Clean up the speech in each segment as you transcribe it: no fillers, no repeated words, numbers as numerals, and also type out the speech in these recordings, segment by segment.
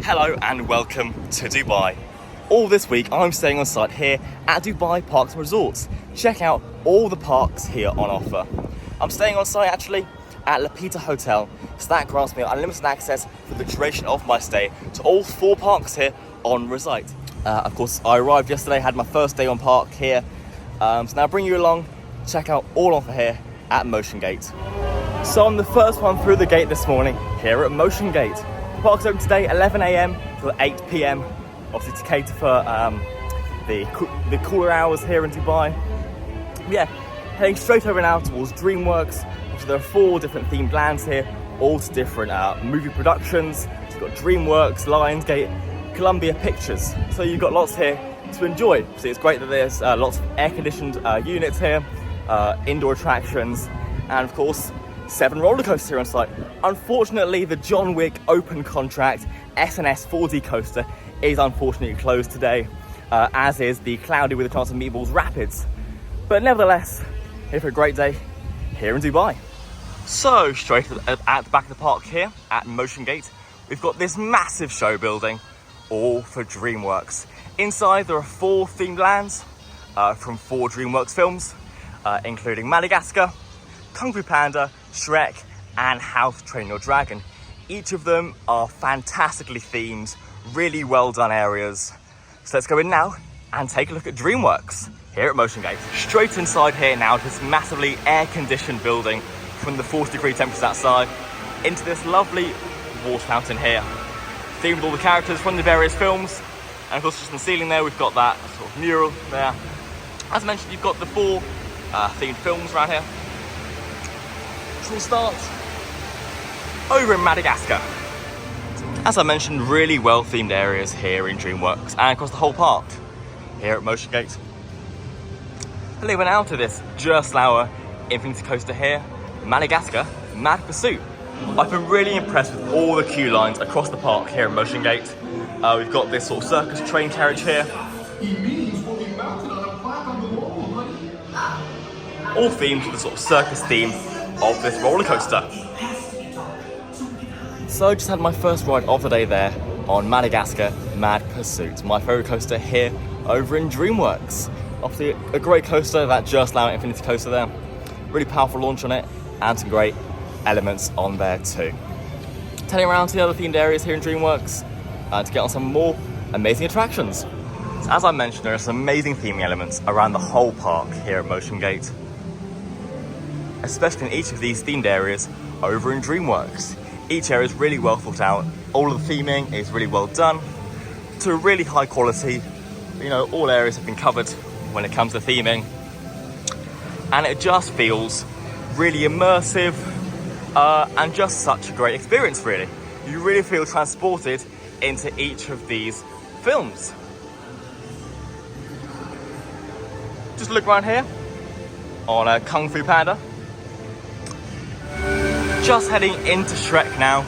Hello and welcome to Dubai. All this week I'm staying on site here at Dubai Parks and Resorts. Check out all the parks here on offer. I'm staying on site actually at La Pita Hotel, so that grants me unlimited access for the duration of my stay to all 4 parks here on Resite. Of course, I arrived yesterday, had my first day on park here, so now I bring you along, check out all offer here at Motiongate. So I'm the first one through the gate this morning here at Motiongate. The park's open today 11 AM till 8 PM, obviously to cater for the cooler hours here in Dubai. Yeah, heading straight over now towards Dreamworks. So there are 4 different themed lands here, all to different movie productions. So you've got Dreamworks, Lionsgate, Colombia Pictures. So you've got lots here to enjoy. So it's great that there's lots of air-conditioned units here, indoor attractions, and of course, 7 roller coasters here on site. Unfortunately, the John Wick open contract S&S 4D coaster is unfortunately closed today, as is the Cloudy with a Chance of Meatballs Rapids. But nevertheless, here for a great day here in Dubai. So straight at the back of the park here at Motiongate, we've got this massive show building, all for Dreamworks. Inside there are 4 themed lands from 4 Dreamworks films, including Madagascar, Kung Fu Panda, Shrek, and How to Train Your Dragon. Each of them are fantastically themed, really well done areas. So let's go in now and take a look at Dreamworks here at Motiongate. Straight inside here now to this massively air-conditioned building from the 40-degree temperatures outside into this lovely water fountain here. Themed with all the characters from the various films. And of course just on the ceiling there we've got that sort of mural there. As mentioned, you've got the 4 themed films around here. We'll start over in Madagascar. As I mentioned, really well themed areas here in Dreamworks and across the whole park here at Motiongate. They went out to this Gerstlauer Infinity Coaster here, Madagascar Mad Pursuit. I've been really impressed with all the queue lines across the park here at Motiongate. We've got this sort of circus train carriage here, all themed with the sort of circus theme of this roller coaster. So I just had my first ride of the day there on Madagascar Mad Pursuit, my favourite coaster here over in Dreamworks. Obviously a great coaster, that Gerstlauer Infinity Coaster there. Really powerful launch on it and some great elements on there too. Turning around to the other themed areas here in Dreamworks to get on some more amazing attractions. So as I mentioned, there are some amazing theming elements around the whole park here at Motiongate, especially in each of these themed areas over in Dreamworks. Each area is really well thought out. All of the theming is really well done to a really high quality. You know, all areas have been covered when it comes to theming, and it just feels really immersive and just such a great experience really. You really feel transported into each of these films. Just look around here on a Kung Fu Panda. Just heading into Shrek now.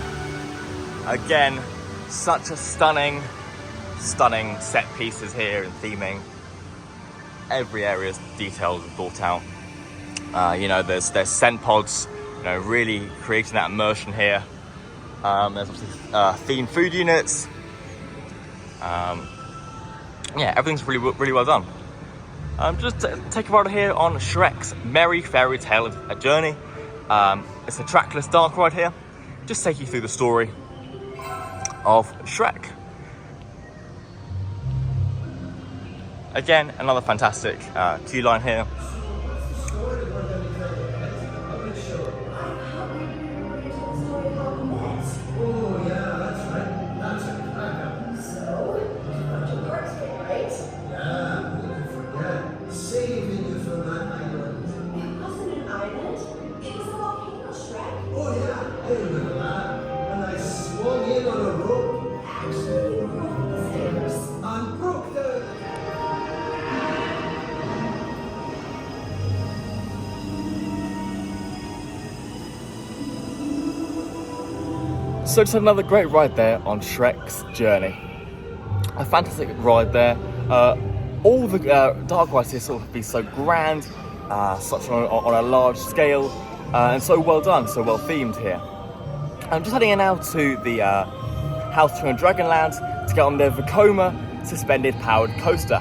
Again, such a stunning set pieces here and theming. Every area is detailed and thought out. You know, there's scent pods, you know, really creating that immersion here. There's obviously themed food units. Yeah, everything's really well done. Just take a ride here on Shrek's Merry Fairy Tale of a Journey. It's a trackless dark ride here, just take you through the story of Shrek. Again, another fantastic queue line here. So just another great ride there on Shrek's Journey. A fantastic ride there. All the dark rides here sort of be so grand, such on a large scale, and so well done, so well themed here. I'm just heading in now to the House Train Dragonland to get on the Vekoma suspended powered coaster.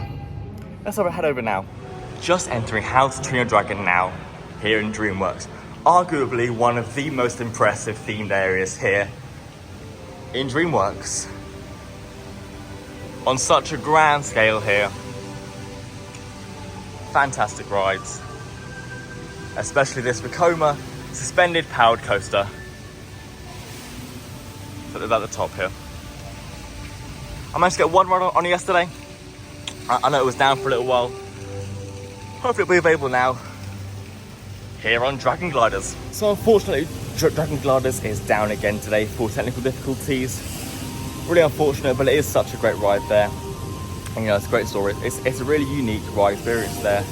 Let's head over now. Just entering How to Train Your Dragon now, here in Dreamworks. Arguably one of the most impressive themed areas here in Dreamworks. On such a grand scale here. Fantastic rides. Especially this Vekoma suspended powered coaster. So it's at the top here. I managed to get one ride on yesterday. I know it was down for a little while. Hopefully it'll be available now here on Dragon Gliders. So unfortunately, Dragon Gliders is down again today for technical difficulties. Really unfortunate, but it is such a great ride there. And it's a great story. It's a really unique ride experience there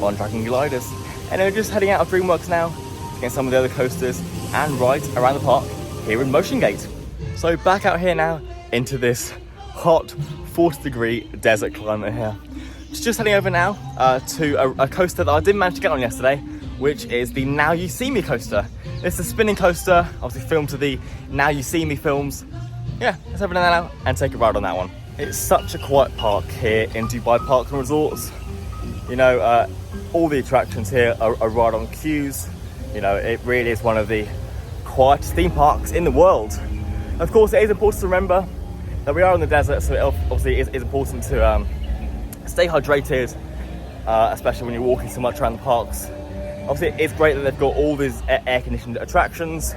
on Dragon Gliders. And we're just heading out of Dreamworks now to get some of the other coasters and rides around the park here in Motiongate. So back out here now into this hot 40-degree desert climate here. Just heading over now to a coaster that I didn't manage to get on yesterday, which is the Now You See Me coaster. It's a spinning coaster, obviously filmed to the Now You See Me films. Yeah, let's open it now and take a ride on that one. It's such a quiet park here in Dubai Parks and Resorts. All the attractions here are right on queues. It really is one of the quietest theme parks in the world. Of course, it is important to remember that we are in the desert, so it obviously is important to stay hydrated, especially when you're walking so much around the parks. Obviously, it's great that they've got all these air-conditioned attractions,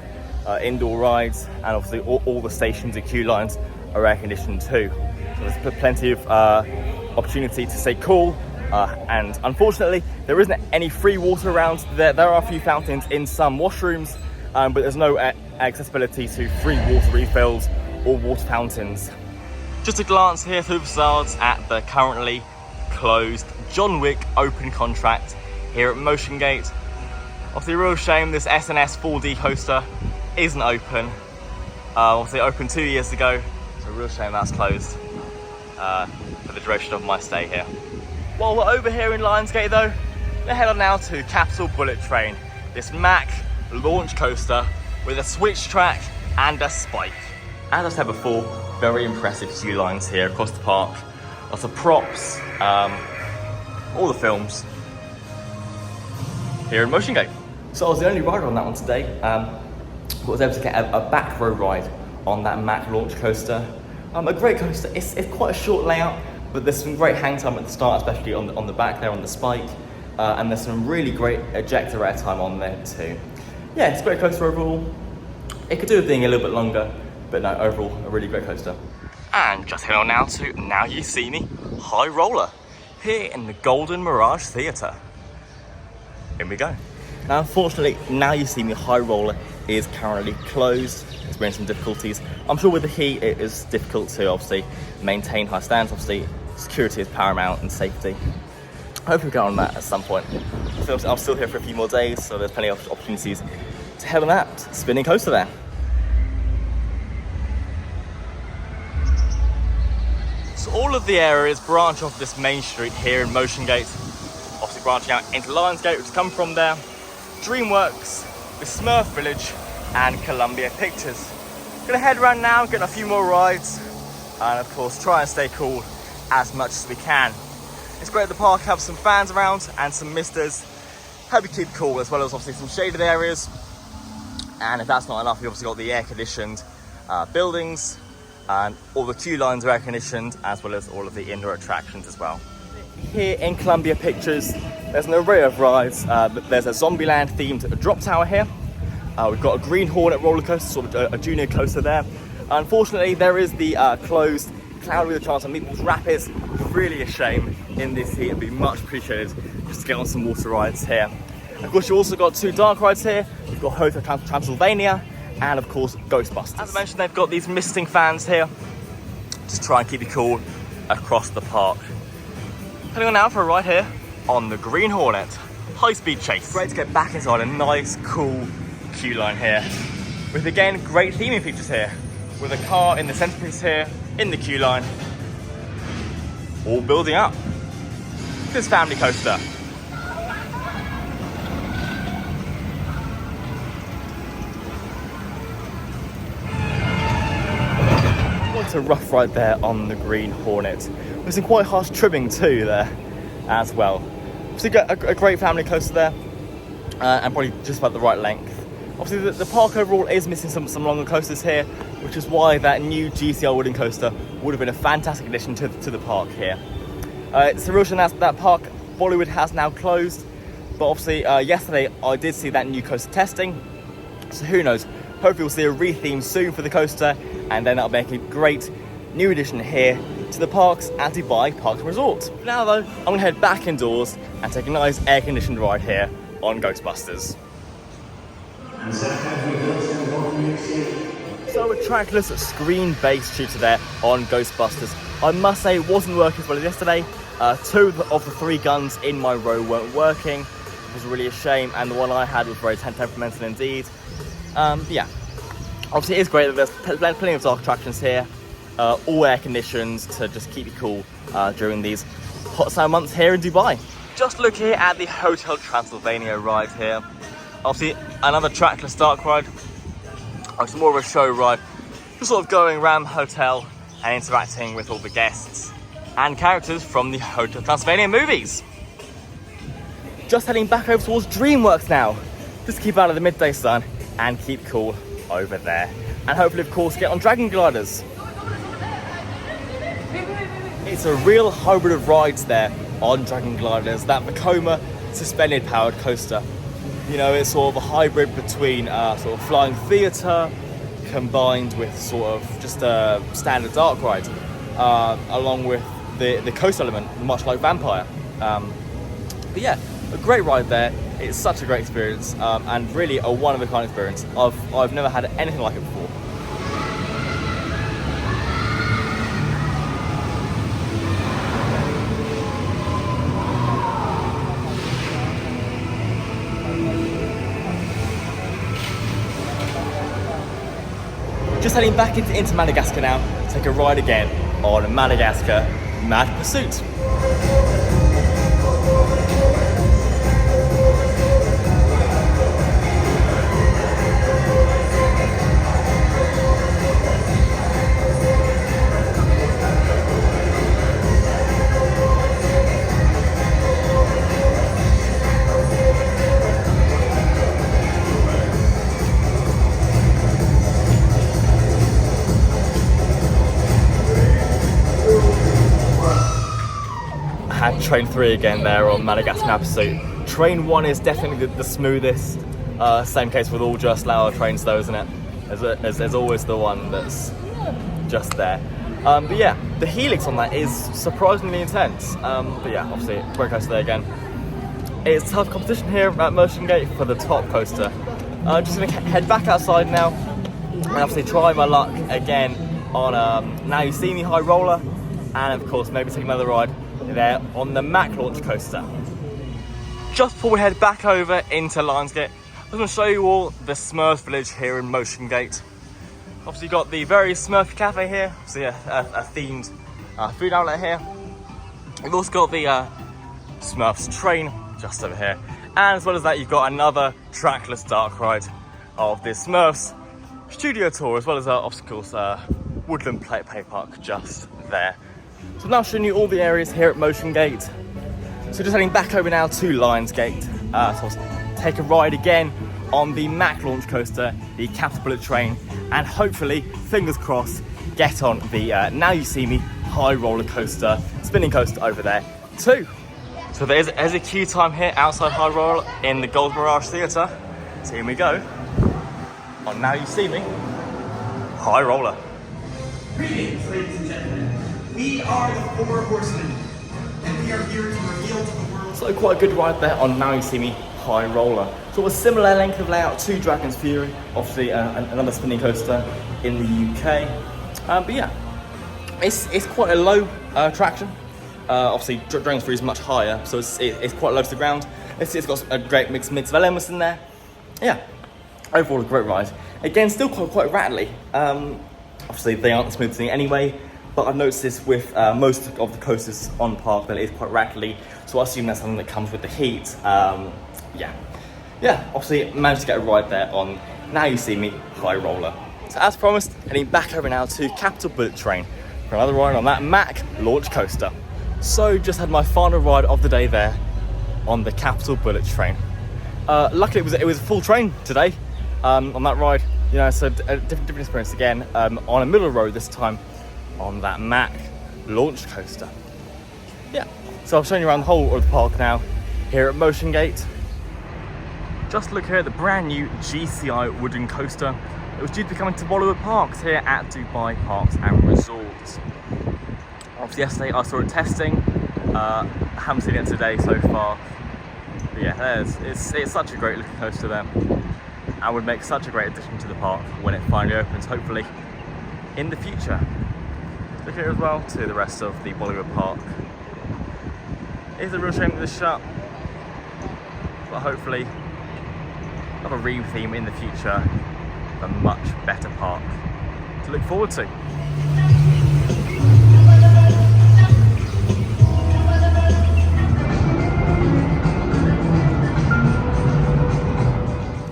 indoor rides, and obviously all the stations and queue lines are air-conditioned too. So there's plenty of opportunity to stay cool, and unfortunately, there isn't any free water around. There are a few fountains in some washrooms, but there's no accessibility to free water refills or water fountains. Just a glance here through the facades at the currently closed John Wick open contract here at Motiongate. Obviously a real shame this S&S 4D coaster isn't open. Obviously it opened 2 years ago, so a real shame that's closed for the duration of my stay here. While we're over here in Lionsgate though, let's head on now to Capital Bullet Train, this Mack launch coaster with a switch track and a spike. As I said before, very impressive queue lines here across the park. Lots of props, all the films here in Motiongate. So I was the only rider on that one today. I was able to get a back row ride on that Mack launch coaster. A great coaster. It's quite a short layout, but there's some great hang time at the start, especially on the back there on the spike. And there's some really great ejector air time on there too. Yeah, it's a great coaster overall. It could do with being a little bit longer, but no, overall, a really great coaster. And just head on now to Now You See Me High Roller, here in the Golden Mirage Theatre. In we go. Now, unfortunately, Now You See Me High Roller is currently closed, experiencing some difficulties. I'm sure with the heat, it is difficult to obviously maintain high stands. Obviously, security is paramount and safety. Hopefully we get on that at some point. So I'm still here for a few more days, so there's plenty of opportunities to head on that spinning coaster there. So all of the areas branch off this main street here in Motiongate, obviously branching out into Lionsgate, which has come from there, Dreamworks, the Smurf Village, and Colombia Pictures. Gonna head around now, get a few more rides, and of course try and stay cool as much as we can. It's great at the park, have some fans around and some misters, help you keep cool, as well as obviously some shaded areas. And if that's not enough, you've obviously got the air-conditioned buildings, and all the queue lines are air-conditioned, as well as all of the indoor attractions as well. Here in Colombia Pictures, there's an array of rides. There's a Zombieland themed drop tower here. We've got a Green Hornet roller coaster, sort of a junior coaster there. Unfortunately, there is the closed Cloud with a Chance of Meatballs Rapids. Really a shame in this heat. It'd be much appreciated just to get on some water rides here. Of course, you've also got two dark rides here. You've got Hotel Transylvania and of course Ghostbusters. As I mentioned, they've got these misting fans here to try and keep you cool across the park. Heading on now for a ride here on the Green Hornet high-speed chase. Great to get back inside a nice, cool queue line here, with again great theming features here, with a car in the centerpiece here in the queue line, all building up this family coaster. quite a rough ride there on the Green Hornet. With some quite harsh trimming too there as well. So you get a great family coaster there, and probably just about the right length. Obviously the park overall is missing some longer coasters here, which is why that new GCR wooden coaster would have been a fantastic addition to the park here. It's a real shame that park Bollywood has now closed, but obviously yesterday I did see that new coaster testing, so who knows, hopefully we'll see a re-theme soon for the coaster, and then that'll make a great new addition here to the parks at Dubai Parks and Resorts. Now though, I'm going to head back indoors and take a nice air-conditioned ride here on Ghostbusters. So a trackless screen-based shooter there on Ghostbusters. I must say it wasn't working as well as yesterday. 2 of the 3 guns in my row weren't working. It was really a shame, and the one I had was very temperamental indeed. Yeah, obviously it is great that there's plenty of dark attractions here, all air conditioned to just keep you cool during these hot summer months here in Dubai. Just look here at the Hotel Transylvania ride here. Obviously another trackless dark ride. It's more of a show ride, just sort of going around the hotel and interacting with all the guests and characters from the Hotel Transylvania movies. Just heading back over towards Dreamworks now, just keep out of the midday sun and keep cool over there. And hopefully, of course, get on dragon gliders. It's a real hybrid of rides there on dragon gliders, that Vekoma suspended powered coaster. You know, it's sort of a hybrid between sort of flying theatre combined with sort of just a standard dark ride, along with the coast element, much like Vampire. But yeah, a great ride there. It's such a great experience, and really a one-of-a-kind experience. I've never had anything like it before. Just heading back into Madagascar now, take a ride again on Madagascar Mad Pursuit. Had train 3 again there on Madagascar Mad Pursuit. Train 1 is definitely the smoothest. Same case with all Just Lower trains though, isn't it? There's always the one that's just there. But yeah, the helix on that is surprisingly intense. But yeah, obviously, great coaster there again. It's tough competition here at Motiongate for the top coaster. Just gonna head back outside now and obviously try my luck again on Now You See Me High Roller, and of course maybe take another ride there on the Mack launch coaster. Just before we head back over into Lionsgate, I'm going to show you all the Smurfs village here in Motiongate. Obviously, you've got the very Smurfy cafe here, obviously a themed food outlet here. We've also got the Smurfs train just over here, and as well as that, you've got another trackless dark ride of the Smurfs studio tour, as well as of course Woodland Play Park just there. So I'm now showing you all the areas here at Motiongate. So just heading back over now to Lionsgate. So I'll take a ride again on the Mack launch coaster, the Catapult train, and hopefully, fingers crossed, get on the Now You See Me high roller coaster, spinning coaster over there too. So there's a queue time here outside High Roller in the Gold Mirage Theatre. So here we go on Now You See Me High Roller. Greetings, ladies and gentlemen. We are the 4 Horsemen, and we are here to reveal to the world. So quite a good ride there on Now You See Me High Roller. So a similar length of layout to Dragon's Fury, obviously another spinning coaster in the UK. But yeah, it's quite a low traction. Obviously Dragon's Fury is much higher, so it's quite low to the ground. It's got a great mix of elements in there. Yeah, overall a great ride. Again, still quite rattly. Obviously they aren't the smoothest thing anyway, but I've noticed this with most of the coasters on park that it is quite rattly, so I assume that's something that comes with the heat. Yeah, obviously managed to get a ride there on Now You See Me High Roller So as promised, heading back over now to Capital Bullet Train for another ride on that Mack launch coaster. So just had my final ride of the day there on the Capital Bullet Train. Luckily it was a full train today on that ride. You know, so a different experience again on a middle road this time on that Mack launch coaster. Yeah, so I'm showing you around the whole of the park now here at Motiongate. Just look here at the brand new GCI wooden coaster. It was due to be coming to Bollywood Parks here at Dubai Parks and Resorts. Obviously yesterday I saw it testing. Haven't seen it today so far. But yeah, it's such a great looking coaster there. And would make such a great addition to the park when it finally opens, hopefully in the future. Look here as well to the rest of the Bollywood Park. It's a real shame that it's shut, but hopefully have a re-theme in the future, a much better park to look forward to.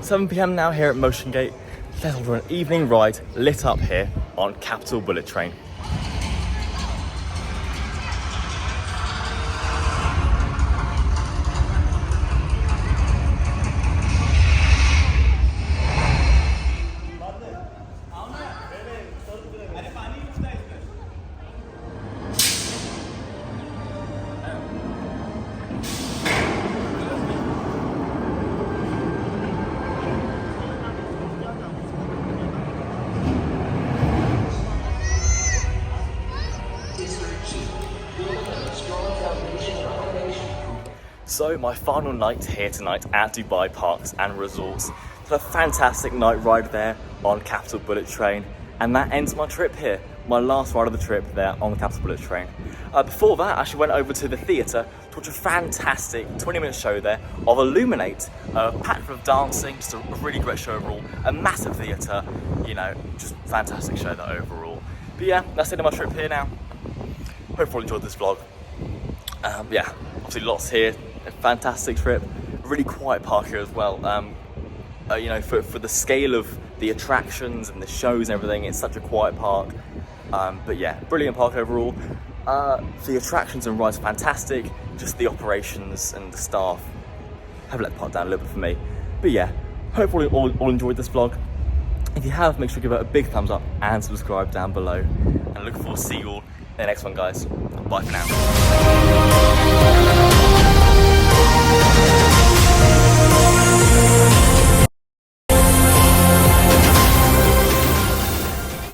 £7 PM now here at Motiongate. Settled for an evening ride lit up here on Capital Bullet Train. So my final night here tonight at Dubai Parks and Resorts. Had a fantastic night ride there on Capital Bullet Train, and that ends my trip here. My last ride of the trip there on the Capital Bullet Train. Before that, I actually went over to the theatre to watch a fantastic 20-minute show there of Illuminate, packed full of dancing, just a really great show overall. A massive theatre, you know, just fantastic show there overall. But yeah, that's the end of my trip here now. Hope you all enjoyed this vlog. Yeah, obviously lots here. A fantastic trip, really quiet park here as well. You know, for the scale of the attractions and the shows and everything, it's such a quiet park. But yeah, brilliant park overall. The attractions and rides are fantastic, just the operations and the staff have let the park down a little bit for me. But yeah, hope you all enjoyed this vlog. If you have, make sure to give it a big thumbs up and subscribe down below. And I look forward to seeing you all in the next one, guys. Bye for now.